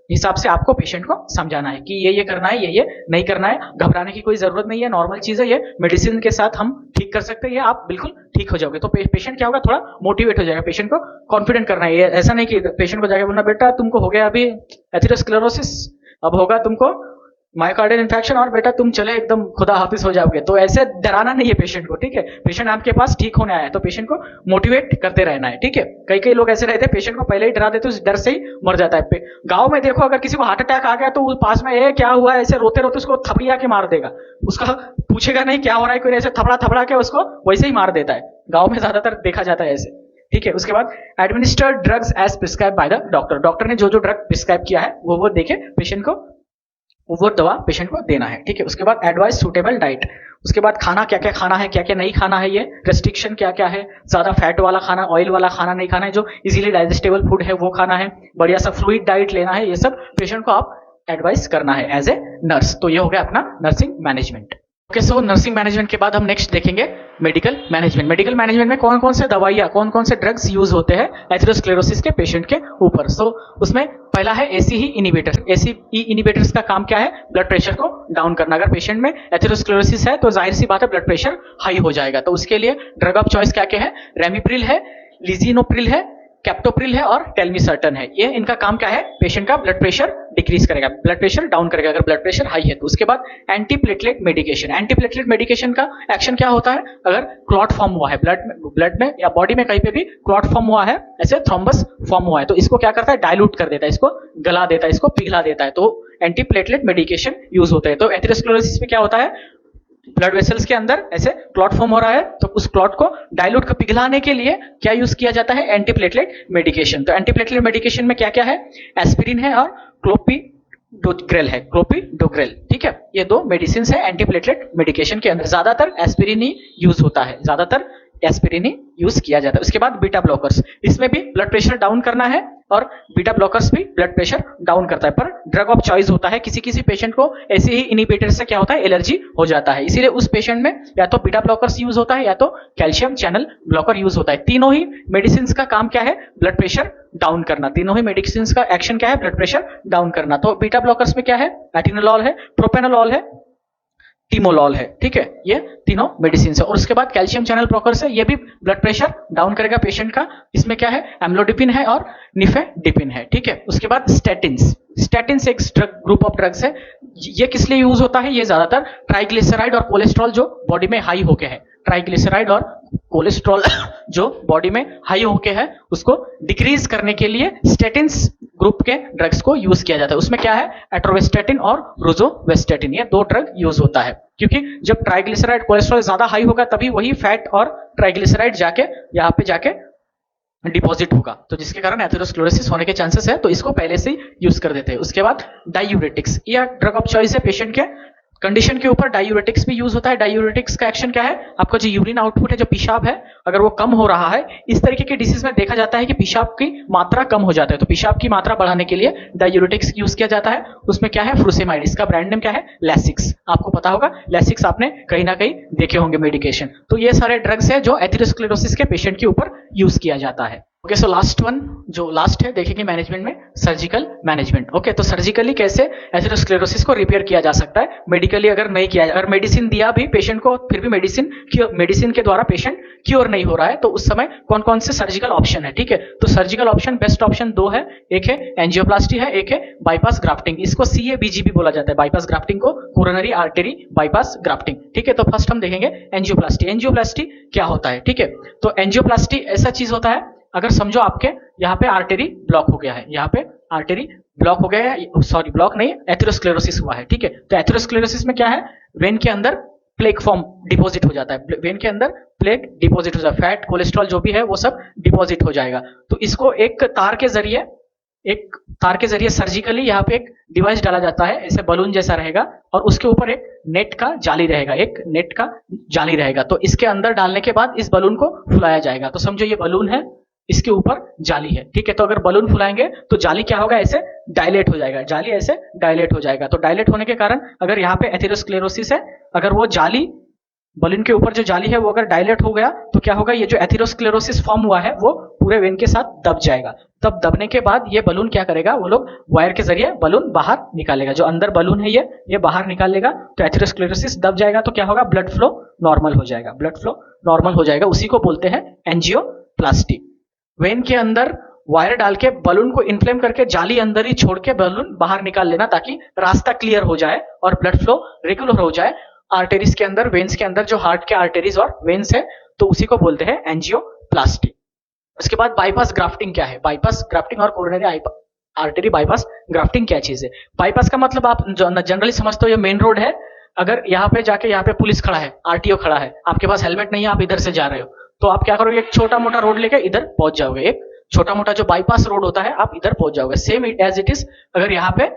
हिसाब से आपको पेशेंट को समझाना है कि ये करना है, ये नहीं करना है। घबराने की कोई जरूरत नहीं है, नॉर्मल चीज है, ये मेडिसिन के साथ हम ठीक कर सकते हैं, ये आप बिल्कुल ठीक हो जाओगे। तो पेशेंट क्या होगा, थोड़ा मोटिवेट हो जाएगा, पेशेंट को कॉन्फिडेंट करना है। ये ऐसा नहीं कि पेशेंट को जाके बोलना बेटा तुमको हो गया अभी एथेरोस्क्लेरोसिस, अब होगा तुमको मायोकार्डियल इन्फेक्शन और बेटा तुम चले एकदम खुदा हाफिज हो जाओगे। तो ऐसे डराना नहीं है पेशेंट को, ठीक है। पेशेंट आपके पास ठीक होने आया है तो पेशेंट को मोटिवेट करते रहना है, ठीक है। कई लोग ऐसे रहते हैं पेशेंट को पहले ही डरा देते, उस डर से ही मर जाता है। गांव में देखो अगर किसी को हार्ट अटैक आ गया तो पास में ये क्या हुआ, ऐसे रोते रोते उसको थपड़िया के मार देगा, उसका पूछेगा नहीं क्या हो रहा है, कोई ऐसे थपड़ा के उसको वैसे ही मार देता है। गाँव में ज्यादातर देखा जाता है ऐसे, ठीक है। उसके बाद administered drugs as prescribe by the doctor, doctor ने जो ड्रग प्रिस्क्राइब किया है वो देखे पेशेंट को, वो दवा पेशेंट को देना है, ठीक है। उसके बाद एडवाइस सूटेबल डाइट, उसके बाद खाना क्या क्या खाना है, क्या क्या नहीं खाना है, ये रेस्ट्रिक्शन क्या क्या है, ज्यादा फैट वाला खाना, ऑयल वाला खाना नहीं खाना है, जो इजीली डाइजेस्टेबल फूड है वो खाना है, बढ़िया सा फ्लूइड डाइट लेना है, ये सब पेशेंट को आप एडवाइस करना है एज ए नर्स। तो ये हो गया अपना नर्सिंग मैनेजमेंट। ओके, सो नर्सिंग मैनेजमेंट के बाद हम नेक्स्ट देखेंगे मेडिकल मैनेजमेंट। मेडिकल मैनेजमेंट में कौन कौन से दवाइयाँ, कौन कौन से ड्रग्स यूज होते हैं एथेरोस्क्लेरोसिस के पेशेंट के ऊपर। सो उसमें पहला है एसीई इनिबिटर। एसीई इनिबिटर्स का काम क्या है, ब्लड प्रेशर को डाउन करना। अगर पेशेंट में एथेरोस्क्लेरोसिस है तो जाहिर सी बात है ब्लड प्रेशर हाई हो जाएगा। तो उसके लिए ड्रग ऑफ चॉइस क्या क्या है, रेमिप्रिल है, लिजिनोप्रिल है, कैप्टोप्रिल है और टेल्मिसर्टन है। ये इनका काम क्या है, पेशेंट का ब्लड प्रेशर डिक्रीज करेगा, ब्लड प्रेशर डाउन करेगा अगर ब्लड प्रेशर हाई है तो। उसके बाद एंटीप्लेटलेट मेडिकेशन। एंटीप्लेटलेट मेडिकेशन का एक्शन क्या होता है, अगर क्लॉट फॉर्म हुआ है ब्लड में या बॉडी में कहीं पे भी क्लॉट फॉर्म हुआ है, ऐसे थ्रोम्बस फॉर्म हुआ है तो इसको क्या करता है, डाइल्यूट कर देता है, इसको गला देता है, इसको पिघला देता है। तो एंटीप्लेटलेट मेडिकेशन यूज होता है। तो एथेरोस्क्लेरोसिस में क्या होता है, ब्लड वेसल्स के अंदर ऐसे क्लॉट फॉर्म हो रहा है तो उस क्लॉट को डाइल्यूट को पिघलाने के लिए क्या यूज किया जाता है, एंटीप्लेटलेट मेडिकेशन। तो एंटीप्लेटलेट मेडिकेशन में क्या क्या है, एस्पिरिन है और क्लोपिडोग्रेल है, क्लोपिडोग्रेल, ठीक है। ये दो मेडिसिन है एंटीप्लेटलेट मेडिकेशन के अंदर। ज्यादातर एस्पिरिन ही यूज होता है, ज्यादातर एस्पिरिन ही यूज किया जाता है। उसके बाद बीटा ब्लॉकर्स, इसमें भी ब्लड प्रेशर डाउन करना है और बीटा ब्लॉकर्स भी ब्लड प्रेशर डाउन करता है, पर ड्रग ऑफ चॉइस होता है। किसी किसी पेशेंट को ऐसे ही इनिबिटर से क्या होता है, एलर्जी हो जाता है, इसीलिए उस पेशेंट में या तो बीटा ब्लॉकर्स यूज होता है या तो कैल्शियम चैनल ब्लॉकर यूज होता है। तीनों ही मेडिसिन का काम क्या है, ब्लड प्रेशर डाउन करना। तीनों ही मेडिसिन का एक्शन क्या है, ब्लड प्रेशर डाउन करना। तो बीटा ब्लॉकर्स में क्या है, एटिनोलॉल है, प्रोपेनोलॉल है, टिमोलॉल है, ठीक है। ये तीनों मेडिसिन है। और उसके बाद कैल्शियम चैनल ब्लॉकर्स है, ये भी ब्लड प्रेशर डाउन करेगा पेशेंट का। इसमें क्या है, एम्लोडिपिन है और निफेडिपिन है, ठीक है। उसके बाद स्टैटिन्स, स्टैटिन्स एक ग्रुप ऑफ ड्रग्स है। ये किस लिए यूज होता है, ये ज्यादातर ट्राइग्लिसराइड और कोलेस्ट्रॉल जो बॉडी में हाई होके है, ट्राइग्लिसराइड और कोलेस्ट्रॉल जो बॉडी में हाई होके है उसको डिक्रीज करने के लिए स्टैटिन्स ग्रुप के ड्रग्स को यूज किया जाता है। उसमें क्या है, एट्रोवेस्टेटिन और रोजोवेस्टेटिन, ये दो ड्रग यूज होता है। क्योंकि जब ट्राइग्लिसराइड कोलेस्ट्रॉल ज्यादा हाई होगा तभी वही फैट और ट्राइग्लिसराइड जाके यहाँ पे जाके डिपॉजिट होगा, तो जिसके कारण एथेरोस्क्लेरोसिस होने के चांसेस है, तो इसको पहले से ही यूज कर देते हैं। उसके बाद डायूरेटिक्स, यह ड्रग ऑफ चॉइस है पेशेंट के कंडीशन के ऊपर। डायूरेटिक्स भी यूज होता है। डायूरेटिक्स का एक्शन क्या है, आपका जो यूरिन आउटपुट है, जो पेशाब है, अगर वो कम हो रहा है, इस तरीके के डिसीज में देखा जाता है कि पेशाब की मात्रा कम हो जाता है, तो पेशाब की मात्रा बढ़ाने के लिए डायूरेटिक्स यूज किया जाता है। उसमें क्या है, फ्रूसेमाइड, इसका ब्रांड नेम क्या है, लैसिक्स, आपको पता होगा लैसिक्स, आपने कहीं ना कहीं देखे होंगे मेडिकेशन। तो ये सारे ड्रग्स है जो एथेरोस्क्लेरोसिस के पेशेंट के ऊपर यूज किया जाता है। ओके, सो लास्ट वन, जो लास्ट है देखेंगे मैनेजमेंट में, सर्जिकल मैनेजमेंट। ओके, तो सर्जिकली कैसे एथेरोस्क्लेरोसिस को रिपेयर किया जा सकता है, मेडिकली अगर नहीं किया, अगर मेडिसिन दिया भी पेशेंट को फिर भी मेडिसिन के द्वारा पेशेंट क्योर नहीं हो रहा है, तो उस समय कौन कौन से सर्जिकल ऑप्शन है, ठीक है। तो सर्जिकल ऑप्शन, बेस्ट ऑप्शन दो है, एक है एंजियोप्लास्टी है, एक है बाईपास ग्राफ्टिंग। इसको CABG भी बोला जाता है, बाईपास ग्राफ्टिंग को कोरोनरी आर्टरी बाईपास ग्राफ्टिंग, ठीक है। तो फर्स्ट हम देखेंगे एंजियोप्लास्टी। एंजियोप्लास्टी क्या होता है, ठीक है। तो एंजियोप्लास्टी ऐसा चीज होता है, अगर समझो आपके यहाँ पे आर्टरी ब्लॉक हो गया है, यहाँ पे आर्टरी ब्लॉक हो गया है, सॉरी ब्लॉक नहीं, एथेरोस्क्लेरोसिस हुआ है, ठीक है। तो एथेरोस्क्लेरोसिस में क्या है, वेन के अंदर प्लेक फॉर्म डिपॉजिट हो जाता है, वेन के अंदर प्लेक डिपॉजिट हो जाता है, फैट कोलेस्ट्रॉल जो भी है वो सब डिपॉजिट हो जाएगा। तो इसको एक तार के जरिए सर्जिकली यहाँ पे एक डिवाइस डाला जाता है, ऐसे बलून जैसा रहेगा और उसके ऊपर एक नेट का जाली रहेगा, तो इसके अंदर डालने के बाद इस बलून को फुलाया जाएगा। तो समझो ये बलून है, इसके ऊपर जाली है, ठीक है। तो अगर बलून फुलाएंगे तो जाली क्या होगा, ऐसे डायलेट हो जाएगा, जाली ऐसे डायलेट हो जाएगा। तो डायलेट होने के कारण अगर यहाँ पे एथेरोस्क्लेरोसिस है, अगर वो जाली बलून के ऊपर जो जाली है वो अगर डायलेट हो गया तो क्या होगा, ये जो एथेरोस्क्लेरोसिस फॉर्म हुआ है वो पूरे वेन के साथ दब जाएगा। तब दबने के बाद ये बलून क्या करेगा, वो लोग वायर के जरिए बलून बाहर निकालेगा, जो अंदर बलून है ये बाहर निकालेगा। तो एथेरोस्क्लेरोसिस दब जाएगा तो क्या होगा, ब्लड फ्लो नॉर्मल हो जाएगा, ब्लड फ्लो नॉर्मल हो जाएगा। उसी को बोलते हैं एंजियोप्लास्टी। वेन के अंदर वायर डाल के बलून को इन्फ्लेम करके जाली अंदर ही छोड़ के बलून बाहर निकाल लेना, ताकि रास्ता क्लियर हो जाए और ब्लड फ्लो रेगुलर हो जाए आर्टेरीज के अंदर, वेन्स के अंदर, जो हार्ट के आर्टेरीज और वेन्स है, तो उसी को बोलते हैं एंजियोप्लास्टी। उसके बाद बाईपास ग्राफ्टिंग क्या है, बाईपास ग्राफ्टिंग और कोरोनरी आर्टरी बाईपास ग्राफ्टिंग क्या चीज है। बाईपास का मतलब आप जनरली समझते हो, ये मेन रोड है, अगर यहाँ पे जाके यहाँ पे पुलिस खड़ा है, आरटीओ खड़ा है, आपके पास हेलमेट नहीं है, आप इधर से जा रहे हो, तो आप क्या करोगे, एक छोटा मोटा रोड लेके इधर पहुंच जाओगे, एक छोटा मोटा जो बाईपास रोड होता है आप इधर पहुंच जाओगे। सेम एज इट इज, अगर यहाँ पे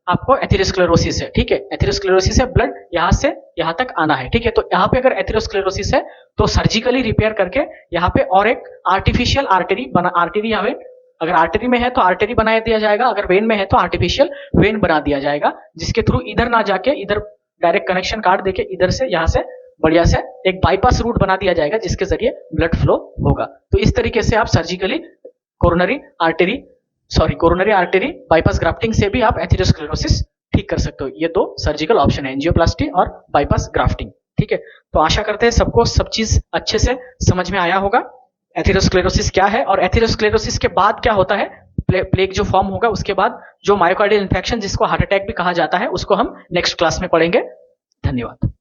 आपको एथेरोस्क्लेरोसिस है, ठीक है, एथेरोस्क्लेरोसिस है, ब्लड यहाँ से यहाँ तक आना है, ठीक है, तो यहाँ पे अगर एथेरोस्क्लेरोसिस है तो सर्जिकली रिपेयर करके यहाँ पे और एक आर्टिफिशियल आर्टरी बना, आर्टरी या वेन, अगर आर्टरी में है तो आर्टरी बना दिया जाएगा, अगर वेन में है तो आर्टिफिशियल वेन बना दिया जाएगा, जिसके थ्रू इधर ना जाके इधर डायरेक्ट कनेक्शन काट देके इधर से यहाँ से बढ़िया से एक बाईपास रूट बना दिया जाएगा, जिसके जरिए ब्लड फ्लो होगा। तो इस तरीके से आप surgically coronary artery bypass grafting से भी आप एथेरोस्क्लेरोसिस ठीक कर सकते हो। ये दो सर्जिकल ऑप्शन है, एंजियोप्लास्टी और बाईपास ग्राफ्टिंग, ठीक है। तो आशा करते हैं सबको सब चीज अच्छे से समझ में आया होगा, एथेरोस्क्लेरोसिस क्या है और एथेरोस्क्लेरोसिस के बाद क्या होता है, प्लेग जो फॉर्म होगा उसके बाद जो मायोकार्डियल इंफेक्शन, जिसको हार्ट अटैक भी कहा जाता है, उसको हम नेक्स्ट क्लास में पढ़ेंगे। धन्यवाद।